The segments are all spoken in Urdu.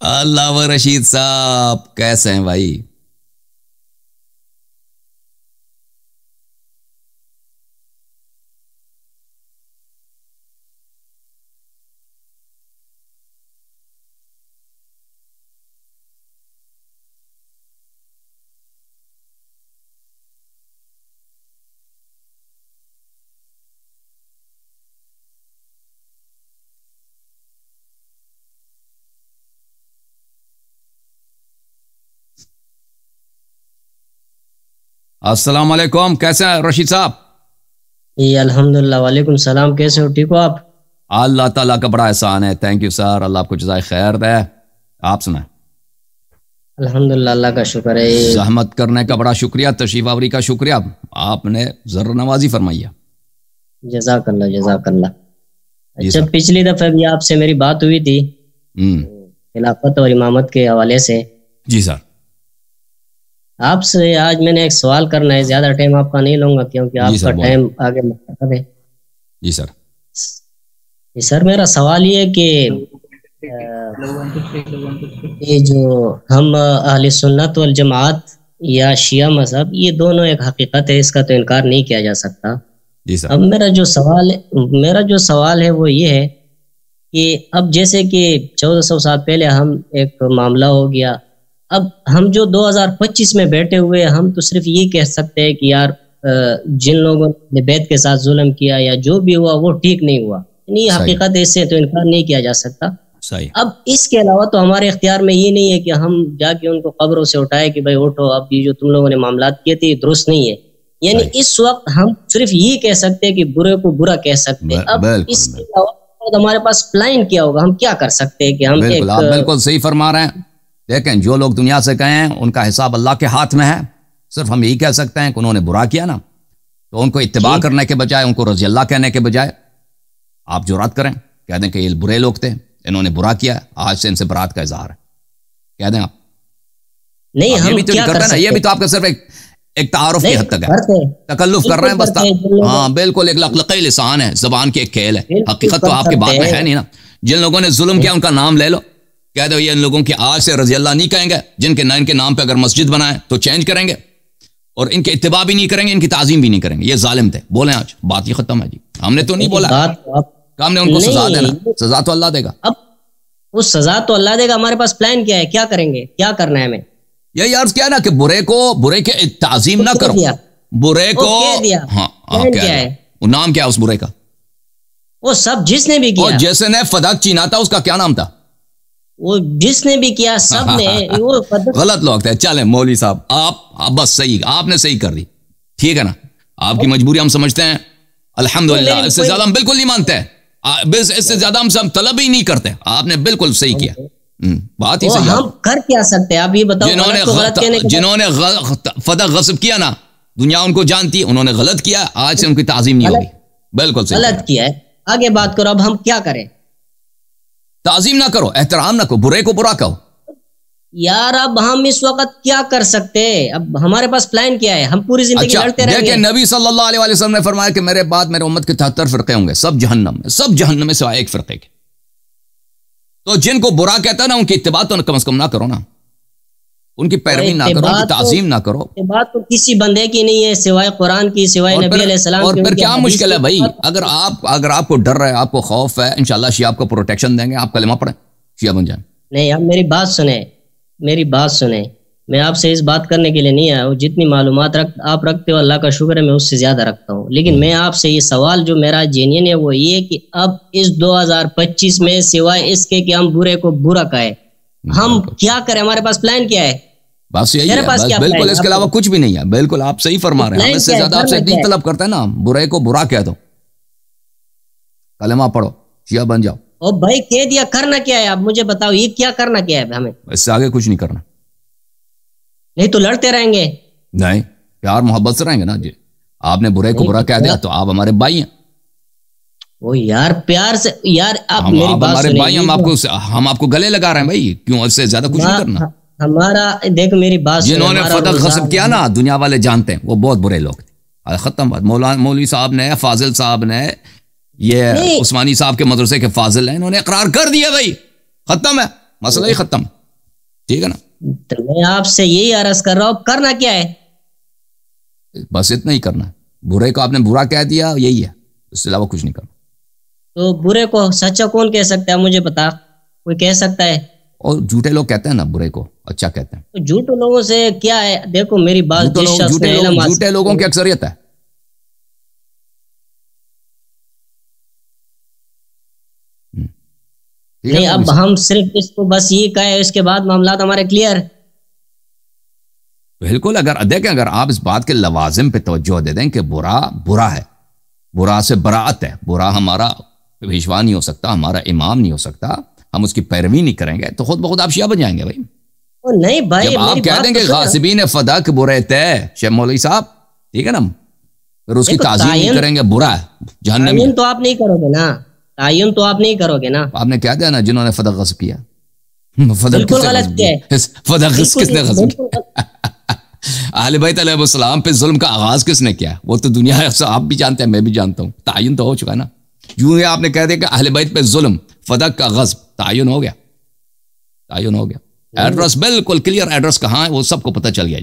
اللہ و رشید صاحب کیسے ہیں بھائی؟ السلام علیکم، کیسے ہیں رشید صاحب؟ جی الحمدللہ، وعلیکم السلام، کیسے ہو؟ ٹھیک ہو آپ؟ اللہ تعالیٰ کا بڑا احسان ہے، تھینک یو سر، اللہ آپ کو جزائے خیر دے۔ آپ سنائیں؟ الحمدللہ، اللہ کا شکر ہے۔ زحمت کرنے کا بڑا شکریہ، تشریف آوری کا شکریہ، آپ نے ذر نوازی فرمائی ہے۔ جزاک اللہ، جزاک اللہ۔ اچھا، پچھلی دفعہ بھی آپ سے میری بات ہوئی تھی خلافت اور امامت کے حوالے سے۔ جی سر۔ آپ سے آج میں نے ایک سوال کرنا ہے، زیادہ ٹائم آپ کا نہیں لوں گا کیونکہ آپ کا ٹائم آگے مقرر ہے۔ جی سر۔ جی سر، میرا سوال یہ ہے کہ یہ جو ہم اہل سنت والجماعت یا شیعہ مذہب، یہ دونوں ایک حقیقت ہے، اس کا تو انکار نہیں کیا جا سکتا۔ جی سر۔ اب میرا جو سوال ہے وہ یہ ہے کہ اب جیسے کہ 1400 سال پہلے ہم ایک معاملہ ہو گیا، اب ہم جو 2025 میں بیٹھے ہوئے، ہم تو صرف یہ کہہ سکتے ہیں کہ یار جن لوگوں نے بیت کے ساتھ ظلم کیا یا جو بھی ہوا وہ ٹھیک نہیں ہوا، یعنی حقیقت اس سے تو انکار نہیں کیا جا سکتا۔ صحیح۔ اب اس کے علاوہ تو ہمارے اختیار میں یہ نہیں ہے کہ ہم جا کے ان کو قبروں سے اٹھائے کہ بھائی اٹھو، اب یہ جو تم لوگوں نے معاملات کیے تھے درست نہیں ہے، یعنی اس وقت ہم صرف یہ کہہ سکتے ہیں کہ برے کو برا کہہ سکتے ہیں۔ اب اس کے علاوہ ہمارے پاس پلان کیا ہوگا، ہم کیا کر سکتے ہیں کہ ہم آپ بالکل صحیح فرما رہے ہیں۔ دیکھیں، جو لوگ دنیا سے گئے ہیں ان کا حساب اللہ کے ہاتھ میں ہے، صرف ہم یہی کہہ سکتے ہیں کہ انہوں نے برا کیا نا، تو ان کو اتباع کرنے کے بجائے، ان کو رضی اللہ کہنے کے بجائے آپ جرات کریں، کہہ دیں کہ یہ برے لوگ تھے، انہوں نے برا کیا، آج سے ان سے برات کا اظہار ہے، کہہ دیں آپ۔ نہیں، ہم کیا کر سکتے ہیں؟ یہ بھی تو آپ کا صرف ایک تعارف کی حد تک ہے، تکلف کر رہے ہیں بس۔ ہاں بالکل، ایک لقلقی لسان ہے، زبان کی ایک کھیل ہے، حقیقت تو آپ کی بات میں ہے نہیں نا۔ جن لوگوں نے ظلم کیا ان کا نام لے لو، کہہ دو یہ ان لوگوں کی آج سے رضی اللہ نہیں کہیں گے، جن کے نام پہ اگر مسجد بنائیں تو چینج کریں گے، اور ان کے اتباع بھی نہیں کریں گے، ان کی تعظیم بھی نہیں کریں گے، یہ ظالم تھے۔ بولیں آج، بات یہ ختم ہے جی، ہم نے تو نہیں بولا، ہم نے ان کو سزا دینا، سزا تو اللہ دے گا۔ اب وہ سزا تو اللہ دے گا، ہمارے پاس پلان کیا ہے، کیا کریں گے، کیا کرنا ہے ہمیں؟ یہی عرض کیا نا کہ برے کے تعظیم نہ کرو، برے کو نام کیا اس برے کا؟ وہ سب جس نے بھی کیا، جس نے فدق چینا تھا اس کا کیا نام تھا؟ وہ جس نے بھی کیا، سب نے غلط لوگ تھے۔ چلیں مولوی صاحب، آپ بس صحیح، آپ نے صحیح کر دی، ٹھیک ہے نا، آپ کی مجبوری ہم سمجھتے ہیں، الحمدللہ، اس سے زیادہ ہم بالکل نہیں مانتے، اس سے زیادہ ہم طلب ہی نہیں کرتے، آپ نے بالکل صحیح کیا، بات ہی صحیح۔ ہم کر کیا سکتے ہیں آپ یہ بتاؤ؟ جنہوں نے فدق غصب کیا نا، دنیا ان کو جانتی، انہوں نے غلط کیا، آج سے ان کی تعظیم نہیں ہوگی، بالکل صحیح غلط کیا ہے، آگے بات کرو۔ اب ہم کیا کریں؟ تعظیم نہ کرو، احترام نہ کرو، برے کو برا کہو یار۔ اب ہم اس وقت کیا کر سکتے ہیں؟ اب ہمارے پاس پلان کیا ہے؟ ہم پوری زندگی لڑتے رہیں گے؟ دیکھیں، نبی صلی اللہ علیہ وسلم نے فرمایا کہ میرے بعد میرے امت کے 73 فرقے ہوں گے، سب جہنم میں سوائے ایک فرقے کے، تو جن کو برا کہتا ہے نا ان کی اتباع تو کم از کم نہ کرو نا، ان کی پیروی نہ کرو، ان کی تعظیم نہ کرو۔ بات تو کسی بندے کی نہیں ہے سوائے قرآن کی، سوائے نبی علیہ السلام کی۔ اور پھر کیا مشکل ہے بھائی؟ اگر آپ کو ڈر ہے، آپ کو خوف ہے، انشاءاللہ شیعہ آپ کو پروٹیکشن دیں گے، آپ کلمہ پڑھیں، شیعہ بن جائیں۔ نہیں، اب میری بات سنیں، میں آپ سے اس بات کرنے کے لیے نہیں آیا ہوں، جتنی معلومات آپ رکھتے ہو اللہ کا شکر ہے، میں اس سے زیادہ رکھتا ہوں، لیکن میں آپ سے یہ سوال جو میرا جینین ہے وہ یہ کہ اب اس 2025 میں سوائے اس کے کہ ہم برے کو برا کہیں، ہم کیا کریں؟ ہمارے پاس پلان کیا ہے؟ بس یہی ہے، بالکل، اس کے علاوہ کچھ بھی نہیں ہے، بالکل آپ صحیح فرما رہے ہیں۔ ہم اس سے زیادہ آپ سے نہیں طلب کرتے ہیں نا، برے کو برا کہہ دو، کلمہ پڑھو، شیعہ بن جاؤ۔ او بھائی کہہ دیا، کرنا کیا ہے؟ آپ مجھے بتاؤ یہ کیا کرنا کیا ہے ہمیں؟ اس سے آگے کچھ نہیں کرنا، نہیں تو لڑتے رہیں گے؟ نہیں، پیار محبت سے رہیں گے نا جی۔ آپ نے برے کو برا کہہ دیا تو آپ ہمارے بھائی ہیں۔ وہ یار پیار سے، یار آپ میری بات ہمارے بھائی، ہم آپ کو گلے لگا رہے ہیں بھائی، کیوں؟ اس سے زیادہ کچھ نہیں کرنا۔ ہمارا دیکھ میری بات، جنہوں نے فدق غصب کیا نا، دنیا والے جانتے ہیں وہ بہت برے لوگ تھے، ختم بات۔ مولوی صاحب نے، فاضل صاحب نے، یہ عثمانی صاحب کے مدرسے کے فاضل ہیں، انہوں نے اقرار کر دیا بھائی، ختم ہے مسئلہ ہی ختم۔ ٹھیک ہے نا. تو میں آپ سے یہی عرض کر رہا ہوں کرنا کیا ہے؟ بس اتنا ہی کرنا ہے. برے کو آپ نے برا کہہ دیا, یہی ہے, اس سے علاوہ کچھ نہیں کرنا. تو برے کو سچا کون کہہ سکتا ہے مجھے بتا, کوئی کہہ سکتا ہے؟ اور جھوٹے لوگ کہتے ہیں نا برے کو اچھا کہتے ہیں. تو جھوٹے لوگوں سے کیا ہے؟ دیکھو میری بات, جھوٹے لوگوں کی اکثریت ہے. نہیں, اب ہم صرف اس کو بس یہ کہے, اس کے بعد معاملات ہمارے کلیئر. بالکل. اگر دیکھیں, اگر آپ اس بات کے لوازم پہ توجہ دے دیں کہ برا برا ہے, برا سے براعت ہے, برا ہمارا پیشوا نہیں ہو سکتا, ہمارا امام نہیں ہو سکتا, ہم اس کی پیروی نہیں کریں گے, تو خود بخود آپ شیعہ بن جائیں گے بھائی. نہیں بھائی, جب آپ کہہ دیں گے غاصبین فدق برے تھے شیخ مولوی صاحب, ٹھیک ہے نا, پھر اس کی تعظیم نہیں کریں گے, برا ہے, جہنمی. تو آپ نہیں کرو گے نا, تعین تو آپ نہیں کرو گے نا. آپ نے کیا دیا نا جنہوں نے فدق غصب کیا, بالکل غلط کیا ہے. فدق کس نے غصب کیا؟ اہل بیت علیہ السلام پہ ظلم کا آغاز کس نے کیا؟ وہ تو دنیا ہے, آپ بھی جانتے ہیں, میں بھی جانتا ہوں, تعین تو ہو چکا ہے نا. یوں ہی آپ نے کہہ دیا کہ اہل بیت پہ ظلم, فدق کا غصب, تعین ہو گیا, تعین ہو گیا. ایڈریس بالکل کلیئر, ایڈریس کہاں ہے وہ سب کو پتہ چل گیا.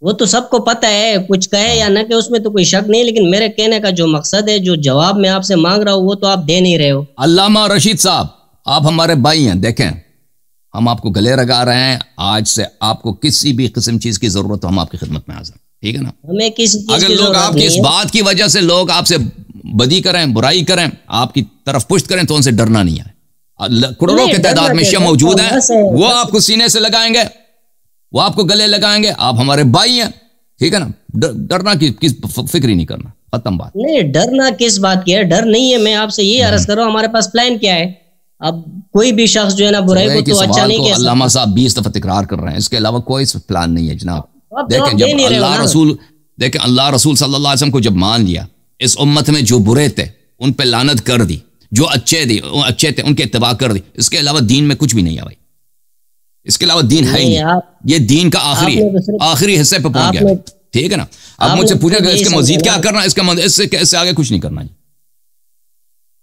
وہ تو سب کو پتہ ہے, کچھ کہے یا نہ کہ اس میں تو کوئی شک نہیں, لیکن میرے کہنے کا جو مقصد ہے, جو جواب میں آپ سے مانگ رہا ہوں, وہ تو آپ دے نہیں رہے ہو. علامہ رشید صاحب, آپ ہمارے بھائی ہیں, دیکھیں ہم آپ کو گلے لگا رہے ہیں, آج سے آپ کو کسی بھی قسم چیز کی ضرورت ہو ہم آپ کی خدمت میں حاضر, ٹھیک ہے نا. ہمیں کسی چیز اگر لوگ آپ کی اس بات کی وجہ سے لوگ آپ سے بدی کریں, برائی کریں, آپ کی طرف پشت کریں, تو ان سے ڈرنا نہیں ہے. کروڑوں کی تعداد میں شیعہ موجود ہیں, وہ آپ کو سینے سے لگائیں گے, وہ آپ کو گلے لگائیں گے, آپ ہمارے بھائی ہیں, ٹھیک ہے نا. ڈرنا کی فکر ہی نہیں کرنا, ختم بات. نہیں, ڈرنا کس بات کی ہے, ڈر نہیں ہے. میں آپ سے یہ عرض کر رہا ہوں, ہمارے پاس پلان کیا ہے. اب کوئی بھی شخص جو ہے نا برائی کو تو اچھا نہیں کہہ سکتا. علامہ صاحب 20 دفعہ تکرار کر رہے ہیں, اس کے علاوہ کوئی پلان نہیں ہے جناب. دیکھیں جب اللہ رسول صلی اللہ علیہ وسلم کو جب مان لیا, اس امت میں جو برے تھے ان پہ لعنت کر دی, جو اچھے تھے ان کے اتباع کر دی, اس کے علاوہ دین میں کچھ بھی نہیں ہے بھائی, اس کے علاوہ دین ہے ہی نہیں. یہ دین کا آخری حصے پہ پہنچ گیا, ٹھیک ہے نا. اب مجھ سے پوچھا کہ اس کے مزید کیا کرنا, اس سے آگے کچھ نہیں کرنا.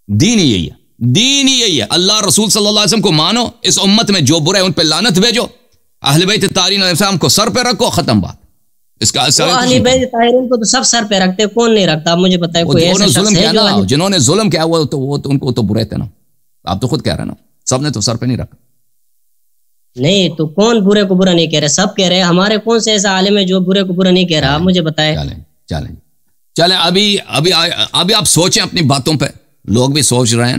دین ہی یہی ہے, دین ہی یہی ہے. اللہ رسول صلی اللہ علیہ وسلم کو مانو, اس امت میں جو برے ان پہ لعنت بھیجو, اہل بیت طاہرین علیہ السلام کو سر پہ رکھو, ختم بات. اس کا اہل بیت طاہرین کو تو سب سر پہ رکھتے, کون نہیں رکھتا مجھے بتائے. کوئی ایسا شخص ہے جو جنہوں نے ظلم کیا وہ ان کو تو برے تھے نا, آپ تو خود کہہ رہے ہیں نا, سب نے تو سر پہ نہیں رکھا. نہیں تو کون برے کو برا نہیں کہہ رہے, سب کہہ رہے. ہمارے کون سے ایسا عالم ہے جو برے کو برا نہیں کہہ رہا, آپ مجھے بتائے. چلیں ابھی آپ سوچیں اپنی باتوں پہ, لوگ بھی سوچ رہے ہیں نا,